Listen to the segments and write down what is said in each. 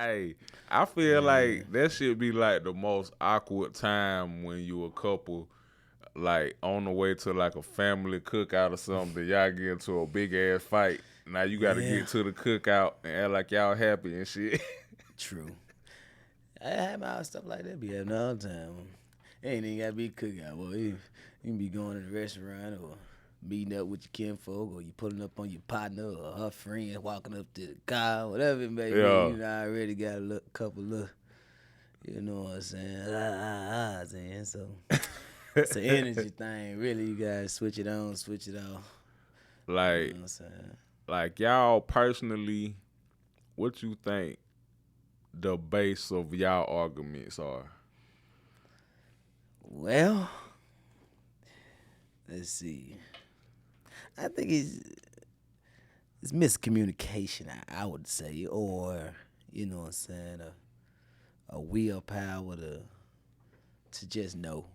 Hey, I feel like that should be like the most awkward time when you a couple, like on the way to like a family cookout or something. Y'all get into a big ass fight. Now you got to Yeah, get to the cookout and act like y'all happy and shit. true. I have my stuff like that be happening all the time. It ain't even gotta be cookout. Well, you can be going to the restaurant or meeting up with your kinfolk or you pulling up on your partner or her friend walking up to the car, whatever it may be. Yeah, You know, I already got a couple of, you know what I'm saying, saying. So it's an energy thing. Really, you gotta switch it on, switch it off. You know like what I'm saying? y'all personally, what you think the base of y'all arguments are? Well, let's see. I think it's miscommunication, I would say, or you know what I'm saying, a willpower to just know,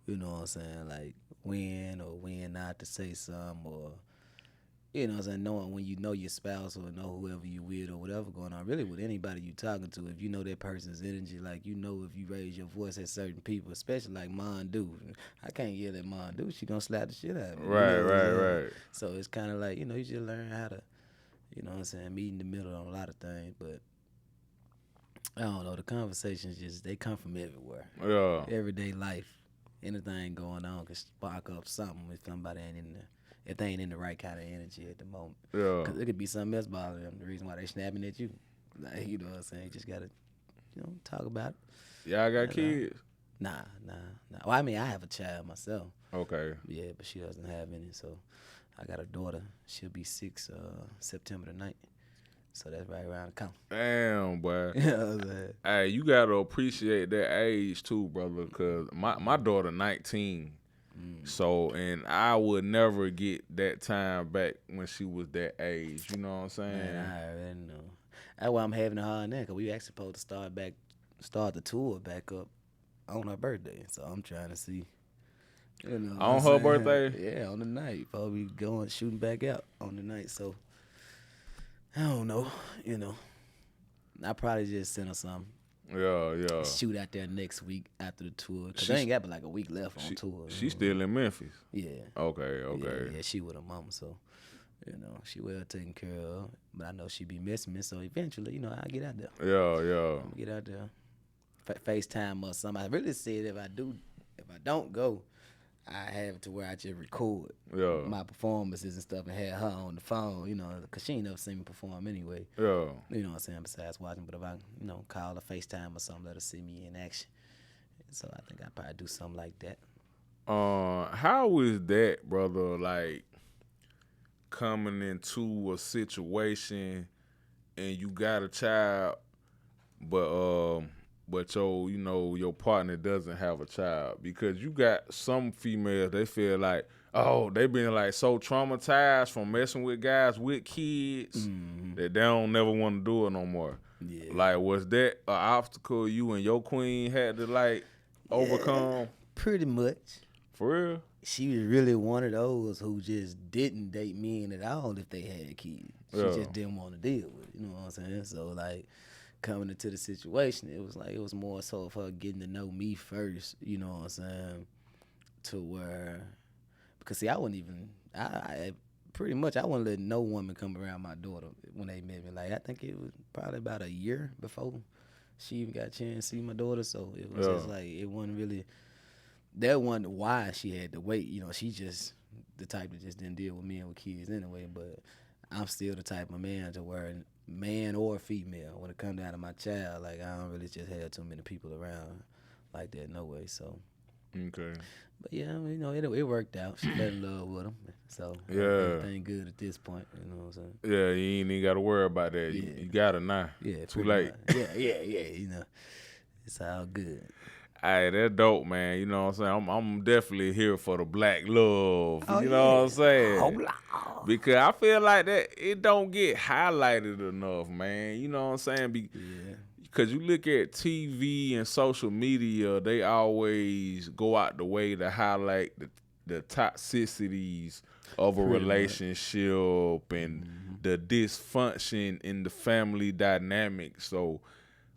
you know what I'm saying, like when or when not to say something, or you know what I'm saying, knowing when you know your spouse or know whoever you with or whatever going on, really with anybody you talking to, if you know that person's energy, like you know if you raise your voice at certain people, especially like Mon do, I can't yell at Mon do, she gonna slap the shit out of me, you Right, know what I'm right, saying? right. So it's kind of like, you know, you just learn how to, you know what I'm saying, meet in the middle on a lot of things, but I don't know, the conversations just, they come from everywhere. Yeah, Everyday life, anything going on can spark up something if somebody ain't in there. If they ain't in the right kind of energy at the moment. yeah. Because it could be something else bothering them, the reason why they snapping at you. Like, you know what I'm saying? You just got to, you know, talk about it. Y'all got That's all. kids? Nah. Well, I mean, I have a child myself. Okay. Yeah, but she doesn't have any. So I got a daughter. She'll be 6 September the 9th. So that's right around the corner. Damn, boy. You know what I'm saying? Hey, you gotta appreciate that age too, brother. Cause my daughter 19, so and I would never get that time back when she was that age. You know what I'm Man, saying? I already know. That's why I'm having a hard now, because we actually supposed to start the tour back up on her birthday. So I'm trying to see, you know what I'm On her saying? birthday. Yeah, on the night. Probably going shooting back out on the night. So I don't know, you know. I probably just send her something. Yeah, yeah. Shoot out there next week after the tour. Because I She's ain't got but like a week left on she tour. You she's know? still in Memphis. Yeah. Okay, okay. Yeah, she with her mama, so you know, she well taken care of. But I know she be missing me, so eventually, you know, I'll get out there. Yeah, yeah, I'm gonna get out there. FaceTime or something. I really said if I don't go, I have it to where I just record yeah, my performances and stuff and have her on the phone, you know, because she ain't never seen me perform anyway. yeah. You know what I'm saying? Besides watching, but if I, you know, call her FaceTime or something, let her see me in action. So I think I'd probably do something like that. How is that, brother? Like coming into a situation and you got a child, but your partner doesn't have a child, because you got some females, they feel like, oh, they been like so traumatized from messing with guys with kids that they don't never want to do it no more. Yeah. Like, was that an obstacle you and your queen had to like Yeah, overcome? pretty much. For real? She was really one of those who just didn't date men at all if they had kids. She Yeah. just didn't want to deal with it. You know what I'm saying? So like coming into the situation, it was more so of her getting to know me first. You know what I'm saying? To where, because see, I wouldn't even I pretty much I wouldn't let no woman come around my daughter when they met me. Like I think it was probably about a year before she even got a chance to see my daughter. So it was Yeah. just like it wasn't really, that wasn't why she had to wait. You know, she just the type that just didn't deal with men with kids anyway. But I'm still the type of man to where man or female, when it comes down to my child, like I don't really just have too many people around like that, no way. So, Okay. but yeah, you know, it worked out. She fell in love with him, so Yeah. everything good at this point. You know what I'm saying? Yeah, you ain't even got to worry about that. Yeah. You got it now. Yeah, Too pretty late. much. Yeah. You know, it's all good. Hey, that's dope, man. You know what I'm saying? I'm definitely here for the black love. Oh You know what I'm yeah. saying? Hola. Because I feel like that it don't get highlighted enough, man. You know what I'm saying? Yeah. Because you look at TV and social media, they always go out the way to highlight the toxicities of a Pretty much. relationship and the dysfunction in the family dynamic. So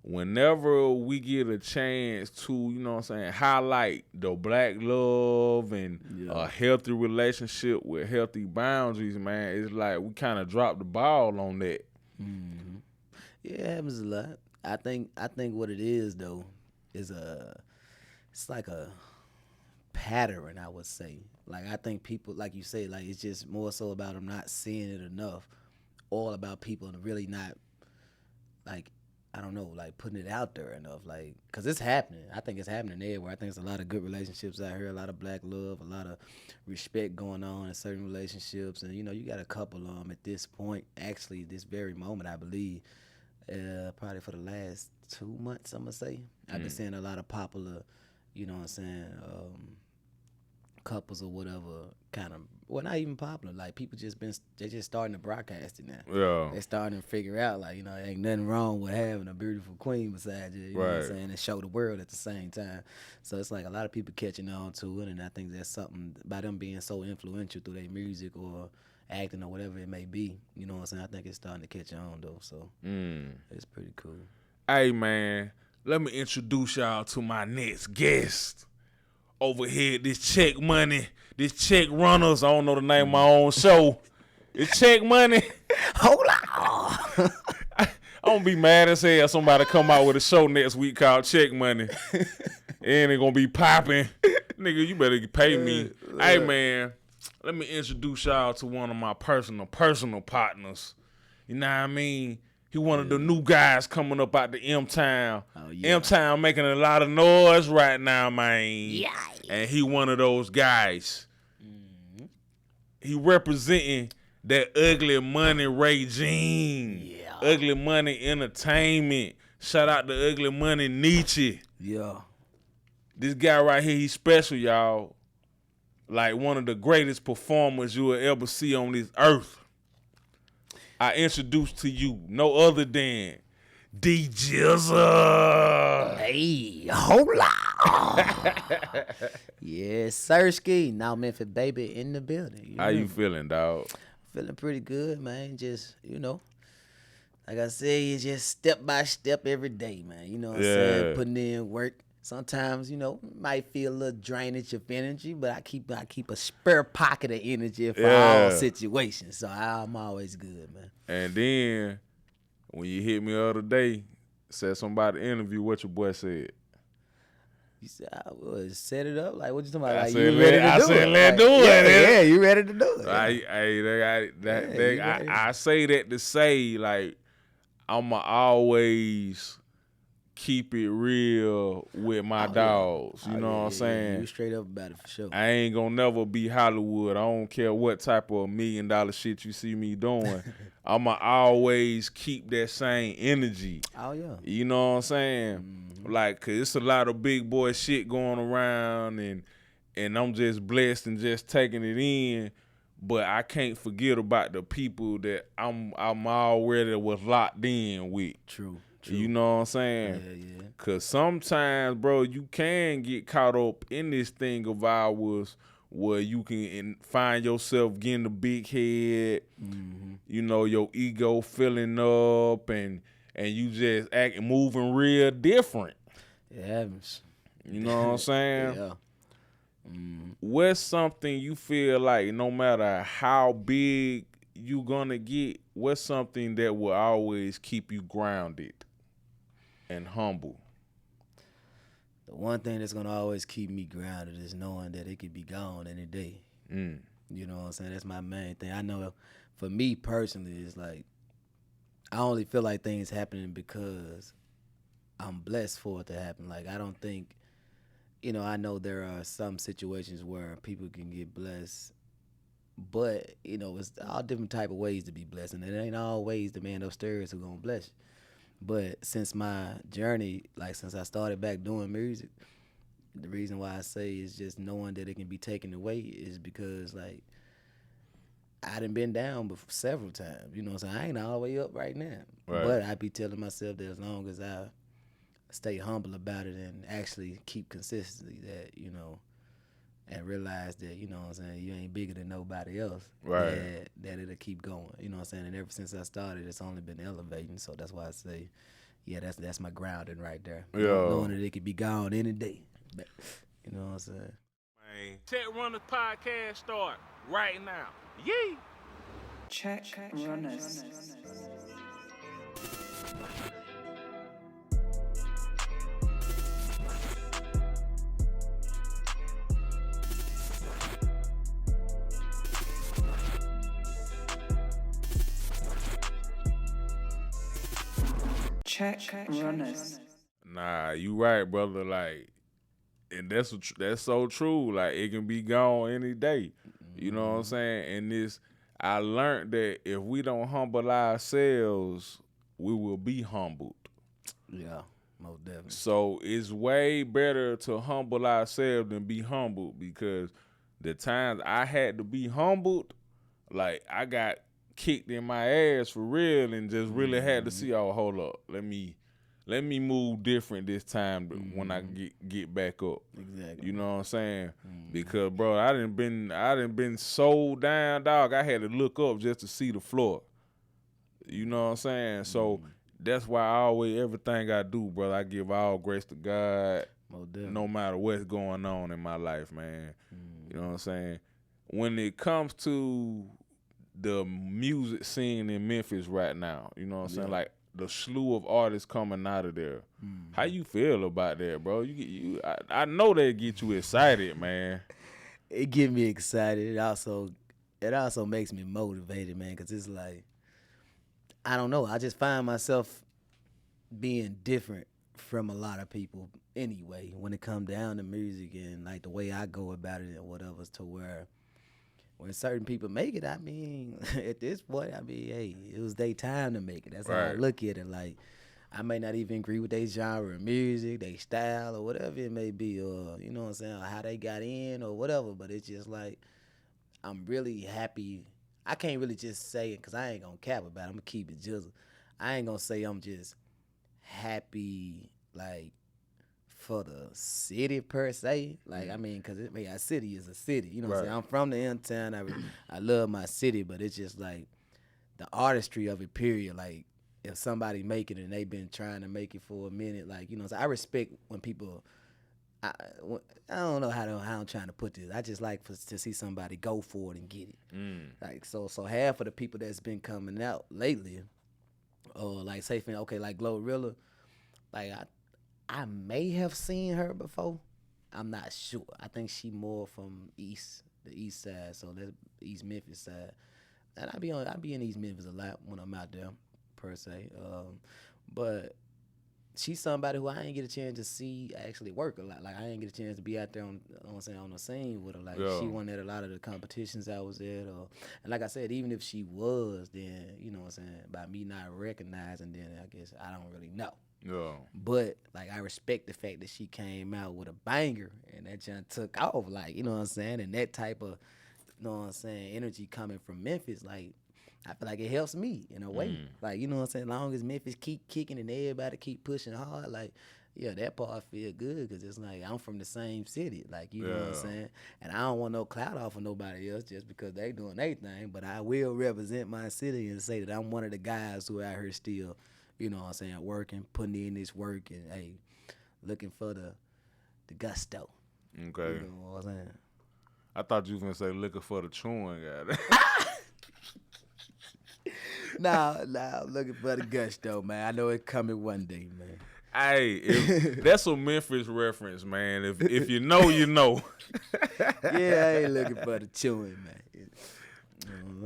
whenever we get a chance to, you know what I'm saying, highlight the black love and a healthy relationship with healthy boundaries, man, it's like we kind of dropped the ball on that. Mm-hmm. Yeah, it happens a lot. I think what it is though is it's like a pattern, I would say. Like I think people, like you say, like it's just more so about them not seeing it enough, all about people and really not, like, I don't know, like putting it out there enough, like, cause it's happening. I think it's happening everywhere. I think there's a lot of good relationships out here, a lot of black love, a lot of respect going on in certain relationships, and you know, you got a couple of them at this point, actually, this very moment, I believe. Probably for the last 2 months, I'm gonna say. I've been seeing a lot of popular, you know what I'm saying, couples or whatever, kind of, well, not even popular. Like people they just starting to broadcast it now. Yeah. They starting to figure out, like, you know, ain't nothing wrong with having a beautiful queen beside you. You know what I'm saying, and show the world at the same time. So it's like a lot of people catching on to it, and I think that's something by them being so influential through their music or acting or whatever it may be. You know what I'm saying? I think it's starting to catch on though. So it's pretty cool. Hey man, let me introduce y'all to my next guest. Over here, this check money, this check runners. I don't know the name of my own show. It's check money. Hold on. I don't be mad as hell somebody come out with a show next week called Check Money. And it gonna be popping. Nigga, you better pay me. Hey man, let me introduce y'all to one of my personal partners. You know what I mean? He one of the new guys coming up out the M-Town. Oh, yeah. M-Town making a lot of noise right now, man. Yeah. And he one of those guys. He representing that ugly money regime. Yeah. Ugly money entertainment. Shout out to Ugly Money Nietzsche. Yeah. This guy right here, he's special, y'all. Like one of the greatest performers you will ever see on this earth. I introduce to you no other than D Jizzle. Hey, hola. Yes, Sirski. Now Memphis baby in the building. How you feeling, dog? Feeling pretty good, man. Just, you know, like I said, it's just step by step every day, man. You know what I'm saying? Putting in work. Sometimes, you know, might feel a little drainage of energy, but I keep a spare pocket of energy for all situations. So I'm always good, man. And then when you hit me the other day, said somebody interview, what your boy said? You said, I was set it up. Like, what you talking about? I Like, said, you ready to do it? let's do it. Yeah, you ready to do it? I say that to say, like, I'ma always keep it real with my dogs. You know what I'm saying? You straight up about it for sure. I ain't gonna never be Hollywood. I don't care what type of $1 million shit you see me doing. I'ma always keep that same energy. Oh, yeah. You know what I'm saying? Like, cause it's a lot of big boy shit going around, and I'm just blessed and just taking it in. But I can't forget about the people that I'm already was locked in with. True. You know what I'm saying? Yeah. Cause sometimes, bro, you can get caught up in this thing of ours where you can find yourself getting a big head, you know, your ego filling up, and you just moving real different. It happens. You know what I'm saying? Yeah. What's something you feel like no matter how big you gonna get, what's something that will always keep you grounded and humble? The one thing that's gonna always keep me grounded is knowing that it could be gone any day. You know what I'm saying? That's my main thing. I know for me personally, it's like I only feel like things happening because I'm blessed for it to happen. Like I don't think, you know, I know there are some situations where people can get blessed, but you know, it's all different type of ways to be blessed, and it ain't always the man upstairs who gonna bless you. But since my journey, like since I started back doing music, the reason why I say is just knowing that it can be taken away is because like I done been down before several times. You know what I'm saying? I ain't all the way up right now. Right. But I be telling myself that as long as I stay humble about it and actually keep consistency, that, you know, and realize that, you know what I'm saying, you ain't bigger than nobody else. That it'll keep going. You know what I'm saying? And ever since I started, it's only been elevating. So that's why I say, yeah, that's my grounding right there. Yeah. Knowing that it could be gone any day. You know what I'm saying? Man, Tech Runners podcast start right now. Yee! Check runners. Check runners. Nah, you right, brother. Like, and that's so true. Like, it can be gone any day. You know what I'm saying? And I learned that if we don't humble ourselves, we will be humbled. Yeah, most definitely. So it's way better to humble ourselves than be humbled, because the times I had to be humbled, like, I got kicked in my ass for real and just really had to see, oh, hold up, let me move different this time when I get back up. Exactly. You know what I'm saying? Because, bro, I done been so down, dog. I had to look up just to see the floor. You know what I'm saying? So that's why everything I do, brother, I give all grace to God, no matter what's going on in my life, man. You know what I'm saying? When it comes to the music scene in Memphis right now, you know what I'm saying? Like, the slew of artists coming out of there. How you feel about that, bro? I know that get you excited, man. It get me excited. It also makes me motivated, man, because it's like, I don't know. I just find myself being different from a lot of people anyway when it comes down to music and like the way I go about it and whatever, to where when certain people make it, I mean, at this point, I mean, hey, it was their time to make it. That's how I look at it. Like, I may not even agree with their genre of music, their style, or whatever it may be, or, you know what I'm saying, or how they got in or whatever, but it's just like, I'm really happy. I can't really just say it because I ain't going to cap about it. I'm going to keep it jizzle. I ain't going to say I'm just happy, like, for the city per se, like, I mean, because a city is a city, you know what I'm saying? I'm from the end town, I love my city, but it's just like the artistry of it, period. Like, if somebody make it and they been trying to make it for a minute, like, you know, so I respect when people, I don't know how I'm trying to put this. I just like to see somebody go for it and get it. Like, so half of the people that's been coming out lately, or like, say, okay, like Glorilla, like, I may have seen her before. I'm not sure. I think she more from the east side, so that's East Memphis side. And I be in East Memphis a lot when I'm out there, per se. But she's somebody who I ain't get a chance to see actually work a lot. Like, I ain't get a chance to be out there on the scene with her. Like, she wasn't at a lot of the competitions I was at. And like I said, even if she was, then, you know what I'm saying, by me not recognizing, then I guess I don't really know. Yeah. But, like, I respect the fact that she came out with a banger and that junk took off, like, you know what I'm saying? And that type of, you know what I'm saying, energy coming from Memphis, like, I feel like it helps me in a way. Like, you know what I'm saying? As long as Memphis keep kicking and everybody keep pushing hard, like, yeah, that part feel good because it's like I'm from the same city, like, you know what I'm saying? And I don't want no clout off of nobody else just because they doing their thing, but I will represent my city and say that I'm one of the guys who out here still, you know what I'm saying, working, putting in this work, and, hey, looking for the gusto. Okay. You know what I'm saying? I thought you was going to say looking for the chewing guy. Nah, I'm looking for the gusto, man. I know it's coming one day, man. Hey, that's a Memphis reference, man. If you know, you know. Yeah, I ain't looking for the chewing, man.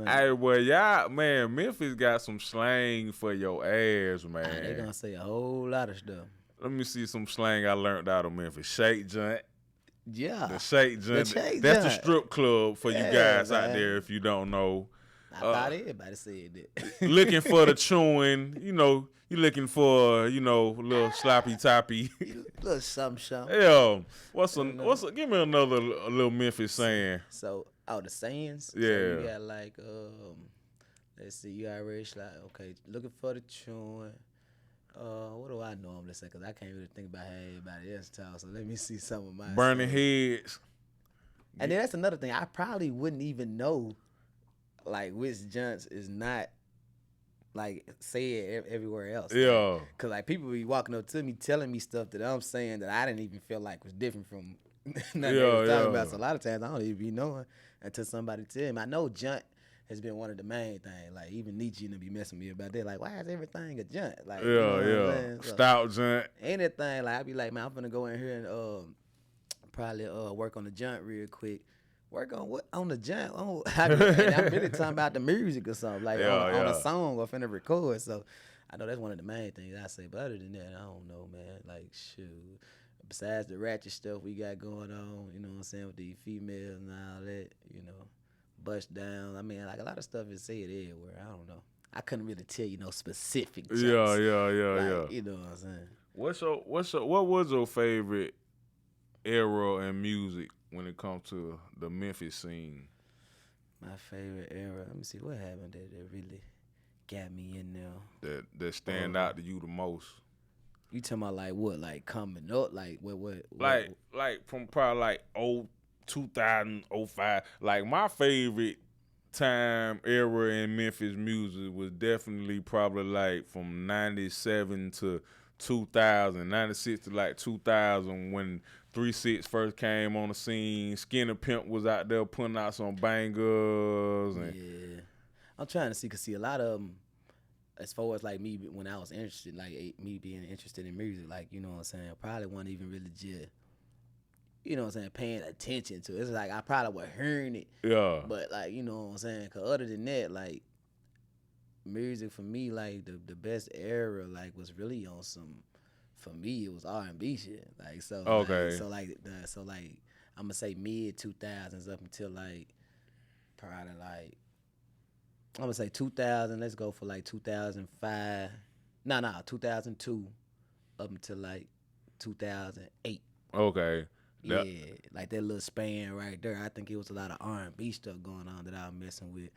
Hey, well, y'all, man, Memphis got some slang for your ass, man. They gonna say a whole lot of stuff. Let me see some slang I learned out of Memphis. Shake joint. Yeah. The shake joint. Shake That's the joint. strip club for you guys man. out there if you don't know. I thought everybody said that. Looking for the chewing, you know, you looking for, you know, a little sloppy toppy. Little something. Yeah. Give me another a little Memphis saying. So, the sayings? Yeah. So you got like, let's see, you already like, okay, looking for the chewing. What do I normally say? Because I can't really think about how everybody else talk. So let me see some of my Burning sayings. heads. And then that's another thing. I probably wouldn't even know, like, which junts is not like say it everywhere else. Yeah. Cause like people be walking up to me telling me stuff that I'm saying that I didn't even feel like was different from nothing they was talking about. So a lot of times I don't even be knowing until somebody tell me. I know junt has been one of the main things. Like even Nietzsche be messing with me about that. Like why is everything a junt? Like you know what I'm saying? So, stout junt. anything like I be like, man, I'm gonna go in here and probably work on the junt real quick. Work on what? On the jump. And I'm really talking about the music or something, like on a song or finna record. So I know that's one of the main things I say. But other than that, I don't know, man. Like, shoot. Besides the ratchet stuff we got going on, you know what I'm saying, with the females and all that, you know, bust down. I mean, like a lot of stuff is said everywhere. I don't know. I couldn't really tell you no specific jokes. Yeah. You know what I'm saying? What was your favorite era in music when it comes to the Memphis scene? My favorite era. Let me see what happened that really got me in there. That stand out to you the most. You talking about like what? Like coming up? Like what? Like from probably like 2000, 05. Like my favorite time era in Memphis music was definitely probably like from 97 to 2000, 96 to like 2000 when 3-6 first came on the scene. Skinny Pimp was out there putting out some bangers. And yeah. I'm trying to see, cause see a lot of them, as far as like me when I was interested, like me being interested in music, like you know what I'm saying, probably wasn't even really just, you know what I'm saying, paying attention to it. It's like I probably was hearing it. Yeah. But like, you know what I'm saying, cause other than that, like music for me, like the best era like was really on some, for me it was R&B shit. Like so okay. So like I'm gonna say mid 2000s up until like probably like I'm gonna say 2000, let's go for like 2005. 2002 up until like 2008. Okay. Yeah, like that little span right there. I think it was a lot of R&B stuff going on that I was messing with.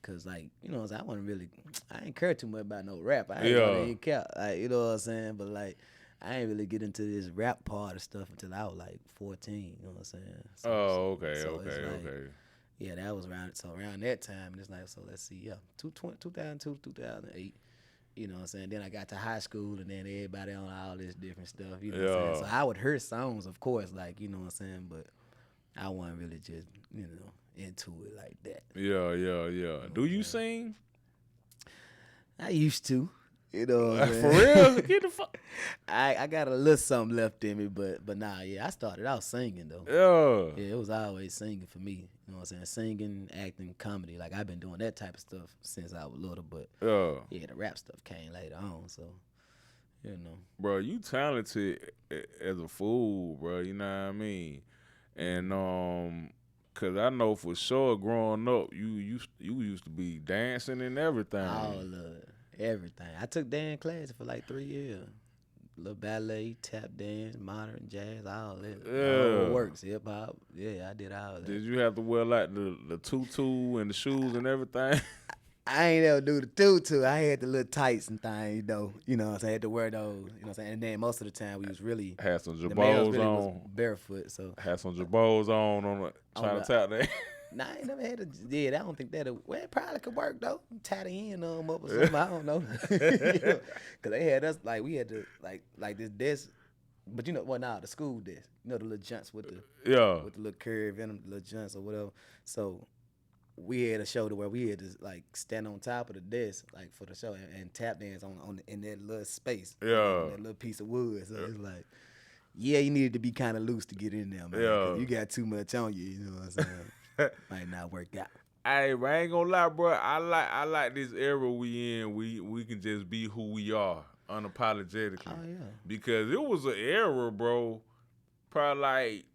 Cause like, you know, I ain't care too much about no rap. I ain't really care. Like, you know what I'm saying? But like, I ain't really get into this rap part of stuff until I was like 14. You know what I'm saying? So, okay. Yeah, that was around that time. And it's like, so let's see, 2002 to 2008. You know what I'm saying? Then I got to high school and then everybody on all this different stuff. You know what I'm saying? So I would hear songs, of course, like, you know what I'm saying? But I wasn't really just, you know, into it like that. Yeah. Do you sing? I used to. You know what I'm saying? For real? Get the fuck. I got a little something left in me, but nah, yeah, I started out singing though. Yeah. Yeah, it was always singing for me. You know what I'm saying? Singing, acting, comedy. Like I've been doing that type of stuff since I was little, but yeah, the rap stuff came later on, so you know. Bro, you talented as a fool, bro, you know what I mean? And cause I know for sure growing up you used to be dancing and everything. All of it. Everything. I took dance classes for like 3 years. Little ballet, tap dance, modern jazz, all that. Yeah. All works, hip hop. Yeah, I did all that. Did you have to wear like the tutu and the shoes and everything? I ain't ever do the tutu. I had the little tights and things, though. You know what I'm saying? I had to wear those. You know what I'm saying? And then most of the time we was really had some the males jabos really on. was barefoot, so Had some jabos on trying to tap that. Nah, I ain't never had I don't think that'll, well, it probably could work, though. Tie the end up or something, I don't know. Because they had us, like, we had to, like this desk, but you know, the school desk. You know, the little junts with the little curve in them, the little junts or whatever. So we had a show to where we had to, like, stand on top of the desk, like, for the show and tap dance in that little space. Yeah. That little piece of wood. So it's like, yeah, you needed to be kind of loose to get in there, man. Yeah. You got too much on you know what I'm saying? Might not work out. Hey, I ain't gonna lie, bro. I like this era we in. We can just be who we are unapologetically. Oh yeah. Because it was an era, bro. Probably like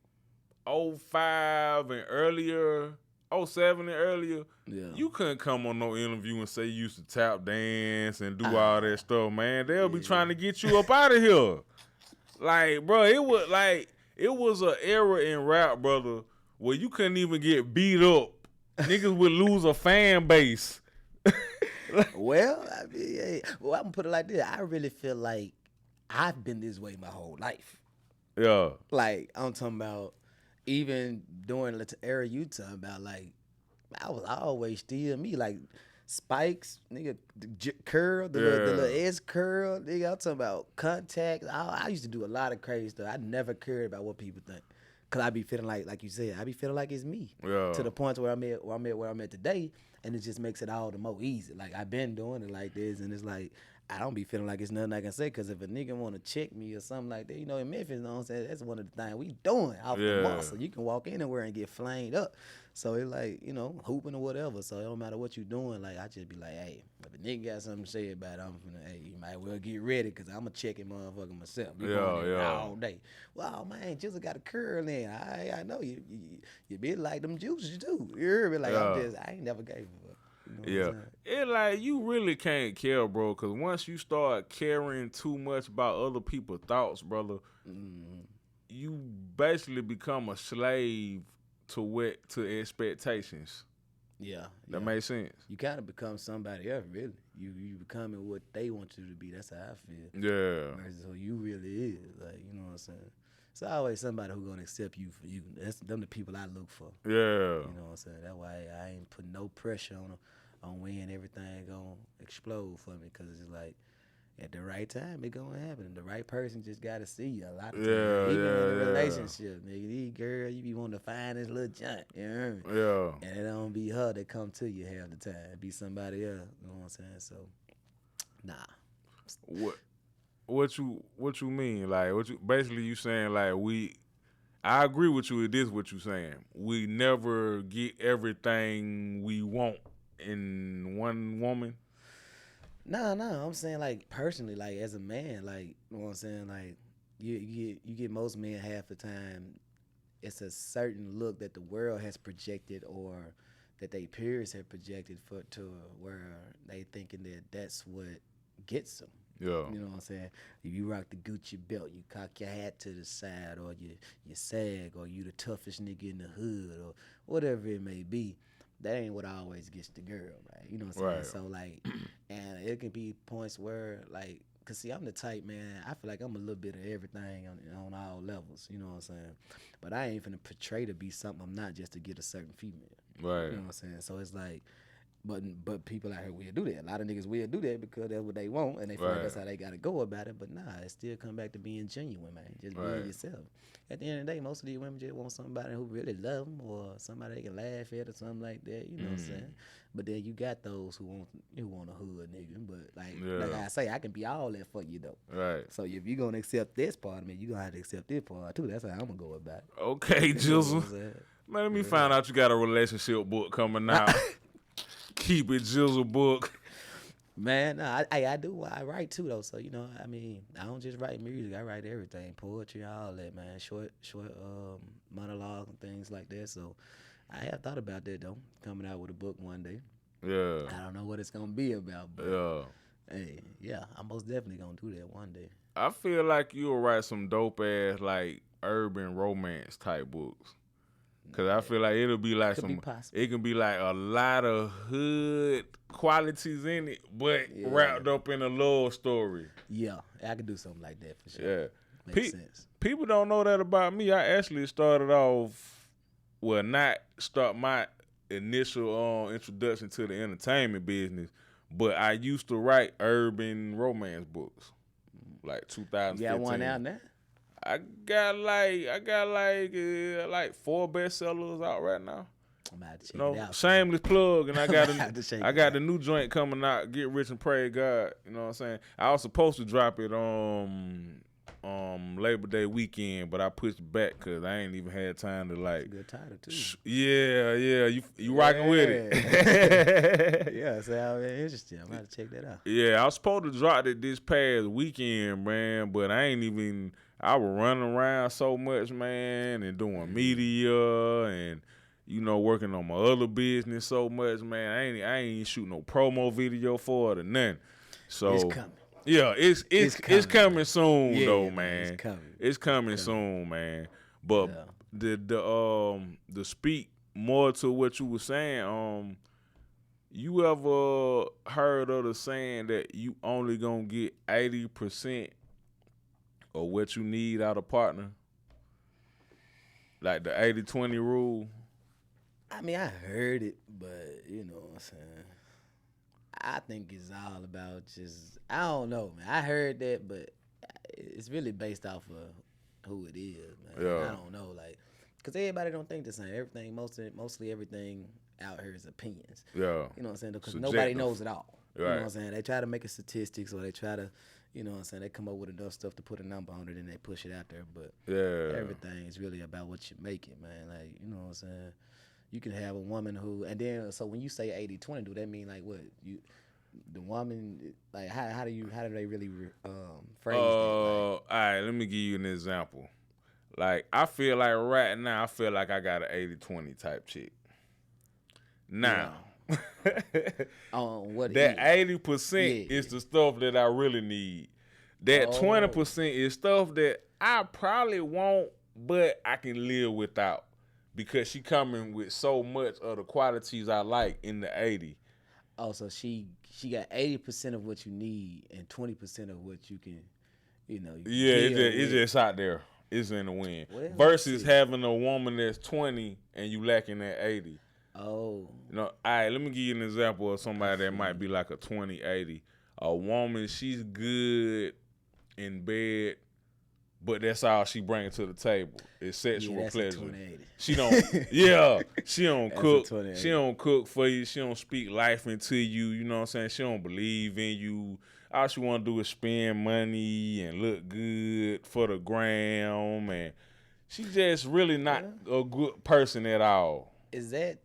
05 and earlier, 07 and earlier. Yeah. You couldn't come on no interview and say you used to tap dance and do all that stuff, man. They'll be trying to get you up out of here. Like, bro, it was an era in rap, brother, where you couldn't even get beat up. Niggas would lose a fan base. Well, I mean, I'm gonna put it like this. I really feel like I've been this way my whole life. Yeah. Like, I'm talking about even during the era you talking about, like, I was always still me. Like, spikes, nigga, curl, the little edge curl, nigga. I'm talking about contact. I used to do a lot of crazy stuff. I never cared about what people think, cause I be feeling like you said, I be feeling like it's me. Yeah. To the point where I'm at today, and it just makes it all the more easy. Like I've been doing it like this, and it's like I don't be feeling like it's nothing I can say, cause if a nigga want to check me or something like that, you know, in Memphis, you know what I'm saying, that's one of the things we doing off the muscle. You can walk anywhere and get flamed up. So it's like, you know, hooping or whatever. So it don't matter what you doing. Like, I just be like, hey, if a nigga got something to say about it, I'm finna, hey, you might well get ready, because I'm a checking motherfucker myself. Be going there all day. Well, man, Jizzle got a curl in. I know you be like them juices too. You hear me? Like, I ain't never gave a fuck. You know It like, you really can't care, bro, because once you start caring too much about other people's thoughts, brother, you basically become a slave to expectations. Yeah. That makes sense. You kind of become somebody else, really. You becoming what they want you to be. That's how I feel. Yeah. Versus who you really is. Like, you know what I'm saying? It's always somebody who gonna accept you for you. That's them the people I look for. Yeah. You know what I'm saying? That's why I ain't putting no pressure on when everything gonna explode for me, because it's like, at the right time, it gonna happen. The right person just gotta see you a lot of times. Even in a relationship, nigga, these girls, you be wanting to find this little junk, you know what I mean? Yeah. And it don't be her that come to you half the time. It be somebody else, you know what I'm saying? So, nah. What you mean? Like, basically you saying, like, I agree with you. It is what you saying. We never get everything we want in one woman. No, I'm saying, like, personally, like, as a man, like, you know what I'm saying, like, you get most men half the time, it's a certain look that the world has projected, or that they peers have projected to where they thinking that that's what gets them. Yeah. You know what I'm saying? If you rock the Gucci belt, you cock your hat to the side, or you sag, or you the toughest nigga in the hood, or whatever it may be, that ain't what always gets the girl, right? You know what I'm saying? Right. So, like, and it can be points where, like, cause see, I'm the type, man, I feel like I'm a little bit of everything on all levels, you know what I'm saying? But I ain't finna portray to be something I'm not just to get a certain female. Right. You know what I'm saying? So it's like, but people out here will do that. A lot of niggas will do that because that's what they want, and they feel like that's how they gotta go about it. But nah, it still come back to being genuine, man. Just being yourself. At the end of the day, most of these women just want somebody who really love them, or somebody they can laugh at, or something like that. You know what I'm saying? But then you got those who want a hood nigga. But like I say, I can be all that for you though. Right. So if you gonna accept this part of me, you gonna have to accept this part too. That's how I'm gonna go about it. Okay, Jizzle. Man, let me find out you got a relationship book coming out. Keep it Jizzle book. Man, no, I do. I write too though. So, you know, I mean, I don't just write music. I write everything, poetry, all that, man. Short monologue and things like that. So, I have thought about that though, coming out with a book one day. Yeah. I don't know what it's gonna be about, but hey, yeah, I'm most definitely gonna do that one day. I feel like you'll write some dope ass, like, urban romance type books. Cause I feel like it'll be like it can be like a lot of hood qualities in it, but wrapped up in a love story. Yeah, I could do something like that for sure. Yeah, makes sense. People don't know that about me. I actually started off, not start my initial introduction to the entertainment business, but I used to write urban romance books, like 2015. You got one out now? I got like 4 bestsellers out right now. I'm about to check it out. Shameless plug, and I got the new joint coming out. Get Rich and Pray God. You know what I'm saying? I was supposed to drop it on Labor Day weekend, but I pushed it back because I ain't even had time to like. Good title too. Yeah. You rocking with it? Yeah, sounds interesting. I'm about to check that out. Yeah, I was supposed to drop it this past weekend, man, but I was running around so much, man, and doing media and, you know, working on my other business so much, man. I ain't shoot no promo video for it or nothing. So it's coming. Yeah, it's coming soon though, man. It's coming. It's coming soon, man. But the speak more to what you were saying, you ever heard of the saying that you only gonna get 80% of what you need out of a partner? Like the 80-20 rule? I mean, I heard it, but you know what I'm saying. I think it's all about just, I don't know, man. I heard that, but it's really based off of who it is, man. Yeah. I don't know, like, because everybody don't think the same. Everything, mostly everything out here is opinions. Yeah. You know what I'm saying? Because Subjective. nobody knows it all. You know Right. what I'm saying? They try to make it statistics, or they try to, you know what I'm saying, they come up with enough stuff to put a number on it and they push it out there. But Yeah. everything is really about what you make it, man. Like, you know what I'm saying? You can have a woman who, and then, so when you say 80-20, do that mean like what? The woman, like, how do they really phrase that? All right, let me give you an example. Like, I feel like right now, I got an 80-20 type chick. Now, On what that it 80% Yeah. is the stuff that I really need. That 20% is stuff that I probably want, but I can live without. Because she coming with so much of the qualities I like in the 80. Oh, so she got 80% of what you need and 20% of what you can, you know. Yeah, deal it's with. just out there. It's in the wind. Well, Versus shit. having a woman that's 20 and you lacking that 80. Oh, You know, all right, let me give you an example of somebody that might be like a 20-80. A woman, she's good in bed, but that's all she brings to the table. It's sexual that's a pleasure. 20-80. She don't, yeah, she don't That's a cook. 20-80. She don't cook for you. She don't speak life into you. You know what I'm saying? She don't believe in you. All she want to do is spend money and look good for the gram, and she just really not a good person at all. Is that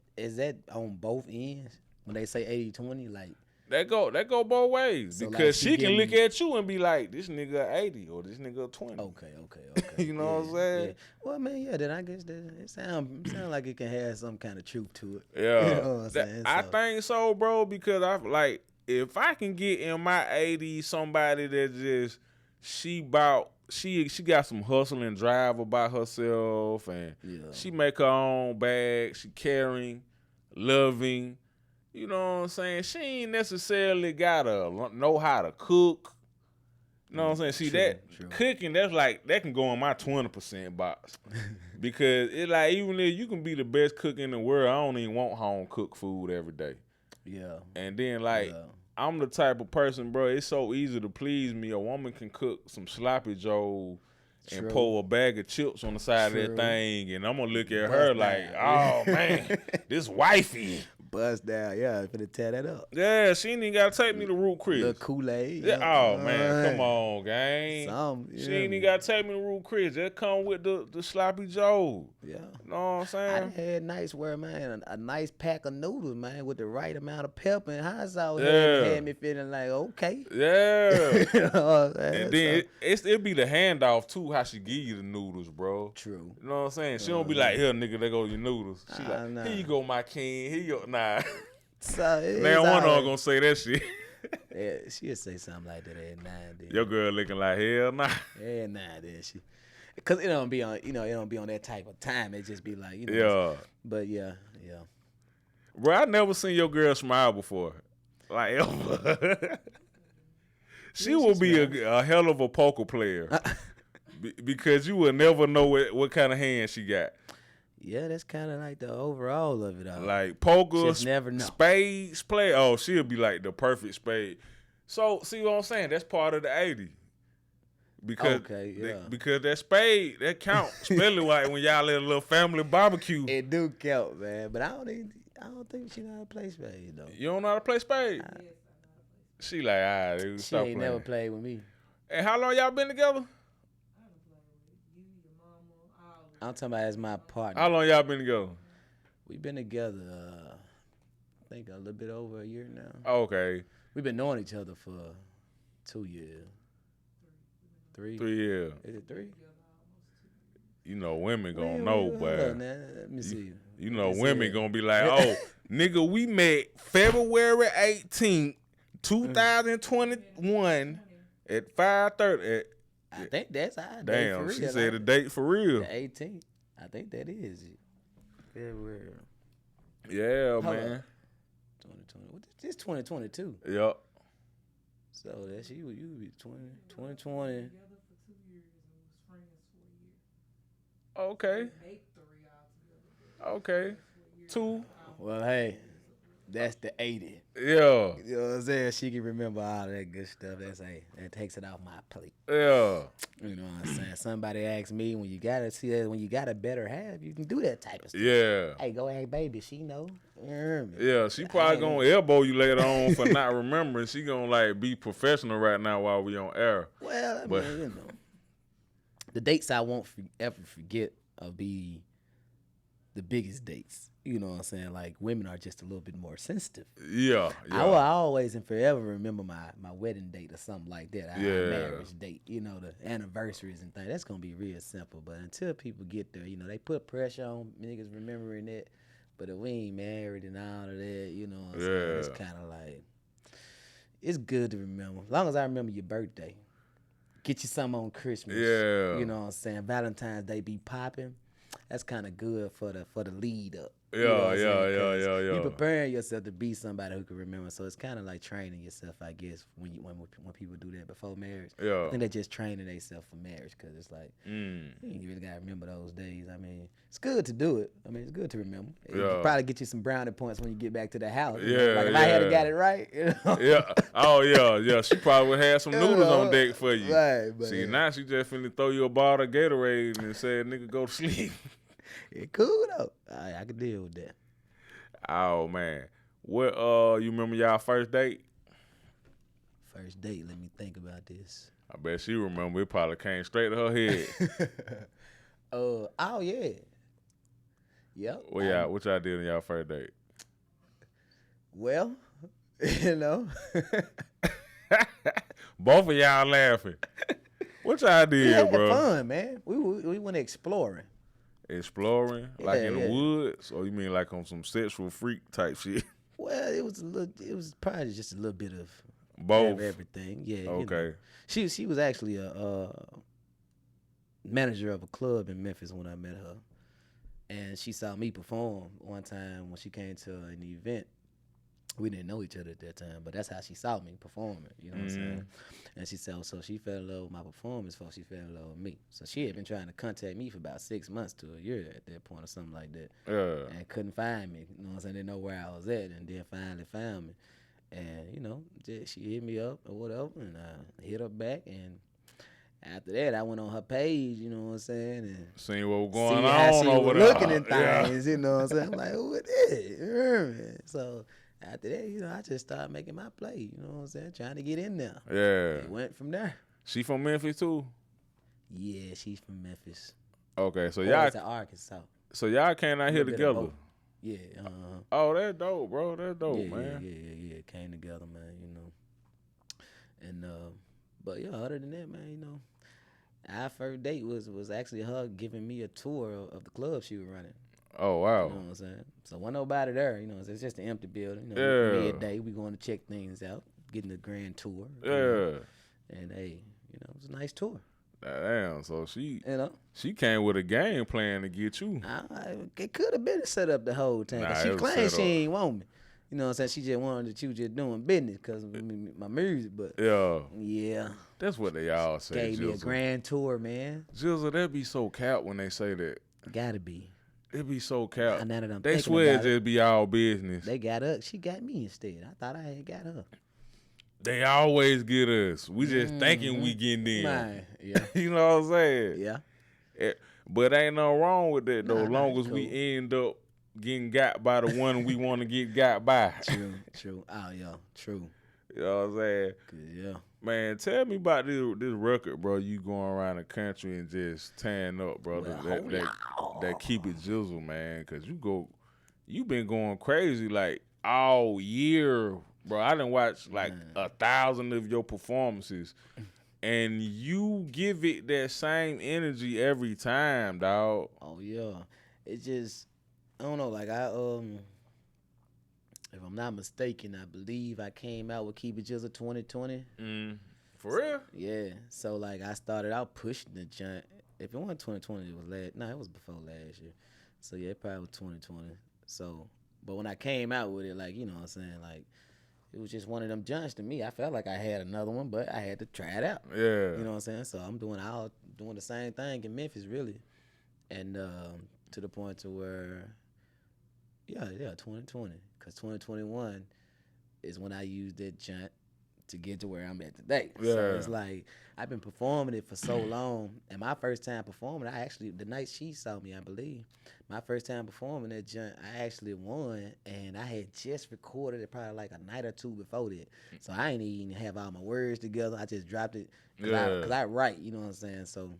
on both ends when they say 80-20? Like, That go both ways, So, like, because she she can look getting- at you and be like, this nigga 80 or this nigga 20. okay. You know what I'm saying? Yeah. Well, man, yeah. Then I guess that it sound like it can have some kind of truth to it. Yeah, You know what I'm saying? I So- think so, bro. Because I like, if I can get in my 80s somebody that just she got some hustle and drive about herself, and she make her own bag. She caring, loving. You know what I'm saying? She ain't necessarily gotta know how to cook. You know what I'm saying? See, True. cooking, that can go in my 20% box. Because it like, even if you can be the best cook in the world, I don't even want home cooked food every day. Yeah. And then I'm the type of person, bro, it's so easy to please me. A woman can cook some sloppy joe and True. pour a bag of chips on the side True. of that thing, and I'm gonna look at her Bust like, down. oh man, this wifey. Bust down. Yeah, finna tear that up. Yeah, she ain't even gotta take me to Root Chris. The Kool-Aid. Yeah, oh man, come on, gang. She ain't even gotta take me to Root Chris. Just come with the sloppy joe. Yeah. You know what I'm I saying? done had nights where, man, a nice pack of noodles, man, with the right amount of pepper and hot sauce had me feeling like, okay. Yeah. You know what I'm saying? And then it be the handoff too, how she give you the noodles, bro. True. You know what I'm saying? She don't be like, here, nigga, there go your noodles. She like, nah. here you go, my king. Here you go. Nah. So Now one of them gonna say that shit. Yeah, she'll say something like that at 9 then. Your girl looking like, hell nah. Yeah, 9 then she. Cause it don't be on, it don't be on that type of time. It just be like, Yeah. But yeah. Bro, I never seen your girl smile before. Like, ever. She will be a hell of a poker player. Because you will never know what kind of hand she got. Yeah, that's kind of like the overall of it all. Like poker, Just never know. spades play. Oh, she'll be like the perfect spade. So, see what I'm saying? That's part of the 80. Because because that spade, that count. Especially like when y'all at a little family barbecue. It do count, man. But I don't think she know how to play spades though. You don't know how to play spade? She like, all right, She stop ain't playing. never played with me. And how long y'all been together? I'm talking about as my partner. How long y'all been together? We've been together, I think a little bit over a year now. Okay. We've been knowing each other for 2 years. 3? 3 years. Is it 3? You know women gonna know, but Let me see. you know women gonna be like, oh, nigga, we met February 18th, 2021 at 5:30. I think that's our date Damn, for she real. said the date for real. The 18th. I think that is it. February Yeah, Hold man. up. 2020. What this 2022. Yup. So that's you would be 2020. Okay. Okay. 2. Well, hey, That's the 80. Yeah. You know what I'm saying? She can remember all that good stuff. That takes it off my plate. Yeah. You know what I'm saying? Somebody asked me when you got a better half, you can do that type of stuff. Yeah. Hey, go ask baby, she know. You hear me? Yeah, she probably gonna elbow you later on for not remembering. She gonna like be professional right now while we on air. Well, I mean, you know, the dates I won't ever forget will be the biggest dates. You know what I'm saying? Like, women are just a little bit more sensitive. Yeah. I will always and forever remember my wedding date or something like that. Our marriage date, you know, the anniversaries and things. That's going to be real simple. But until people get there, you know, they put pressure on niggas remembering it. But if we ain't married and all of that, you know what I'm saying? It's kind of like, it's good to remember. As long as I remember your birthday. Get you something on Christmas. Yeah. You know what I'm saying? Valentine's Day be popping. That's kind of good for the lead up. Yeah, you know what I'm saying? yeah. You preparing yourself to be somebody who can remember. So it's kind of like training yourself, I guess, when people do that before marriage. Yeah. I think they're just training themselves for marriage because it's like, you ain't really got to remember those days. I mean, it's good to do it. I mean, it's good to remember. It'll probably get you some brownie points when you get back to the house. You know? Like if I had got it right. You know? Yeah. Oh, yeah. She probably would have some noodles on deck for you. Right. But See, now she just finna throw you a bottle of Gatorade and say, nigga, go to sleep. It cool, though. I can deal with that. Oh, man. What, you remember y'all first date? First date, let me think about this. I bet she remember. It probably came straight to her head. Oh, yeah. Yep. What y'all did on y'all first date? Well, you know. Both of y'all laughing. What y'all did, we had bro? fun, man. We went exploring. Exploring? Like in the woods? Or you mean like on some sexual freak type shit? Well, it was probably just a little bit of both. Everything. Yeah. Okay. You know. She was actually a manager of a club in Memphis when I met her. And she saw me perform one time when she came to an event. We didn't know each other at that time, but that's how she saw me performing. You know what I'm saying? And she said, so she fell in love with my performance before she fell in love with me. So she had been trying to contact me for about 6 months to a year at that point or something like that. Yeah. And couldn't find me. You know what I'm saying? Didn't know where I was at, and then finally found me. And, you know, she hit me up or whatever, and I hit her back, and after that, I went on her page, you know what I'm saying, and seen what was going how on she over was there. looking at things, you know what I'm saying? I'm like, who it is? You hear me? So after that, you know, I just started making my play, you know what I'm saying, trying to get in there. Yeah. It went from there. She from Memphis too? Yeah, she's from Memphis. Okay, so y'all to Arkansas. So y'all came out here together. Yeah. Oh, that's dope, bro. That's dope, man. Yeah. Came together, man. You know. And but yeah, other than that, man, you know, our first date was actually her giving me a tour of the club she was running. Oh wow. You know what I'm saying? So wasn't nobody there. You know, it's just an empty building. You know, Yeah. midday, we going to check things out, getting the grand tour. Yeah. You know? And hey, you know, it was a nice tour. Damn. So she, you know, she came with a game plan to get you. It could have been set up the whole time. Nah, She it was claimed set she up. ain't want me. You know what I'm saying? She just wanted that you just doing business because of my music. But yeah, that's what they all say. Gave me a Jizzle. grand tour, man. Jizzle, that be so cap when they say that. Gotta be. It be so cap. Now that I'm They thinking swear about it just be all business. They got her. She got me instead. I thought I had got her. They always get us. We just thinking we getting in. Right. Yeah. You know what I'm saying? Yeah. But ain't no wrong with that though. Nah, long it's as we cool. end up getting got by the one we want to get got by. True. Oh, yeah. True. You know what I'm saying? Yeah. Man, tell me about this record, bro. You going around the country and just tearing up, bro. That keep it jizzle, man. Cause you been going crazy like all year, bro. I done watched like 1,000 of your performances, and you give it that same energy every time, dog. Oh yeah. It just, I don't know. Like if I'm not mistaken, I believe I came out with Keep It Jizzle 2020. For real? Yeah. So like I started out pushing the joint. If it wasn't 2020, it was last. No, it was before last year. So yeah, it probably was 2020. So, but when I came out with it, like, you know what I'm saying, like, it was just one of them joints to me. I felt like I had another one, but I had to try it out. Yeah. You know what I'm saying? So I'm doing the same thing in Memphis, really, and to the point to where, Yeah, 2020. Because 2021 is when I used that junk to get to where I'm at today. So Yeah. it's like I've been performing it for so long. And my first time performing, I actually, the night she saw me, I believe, my first time performing that junk, I actually won. And I had just recorded it probably like a night or two before that. So I ain't even have all my words together. I just dropped it because I write, you know what I'm saying? So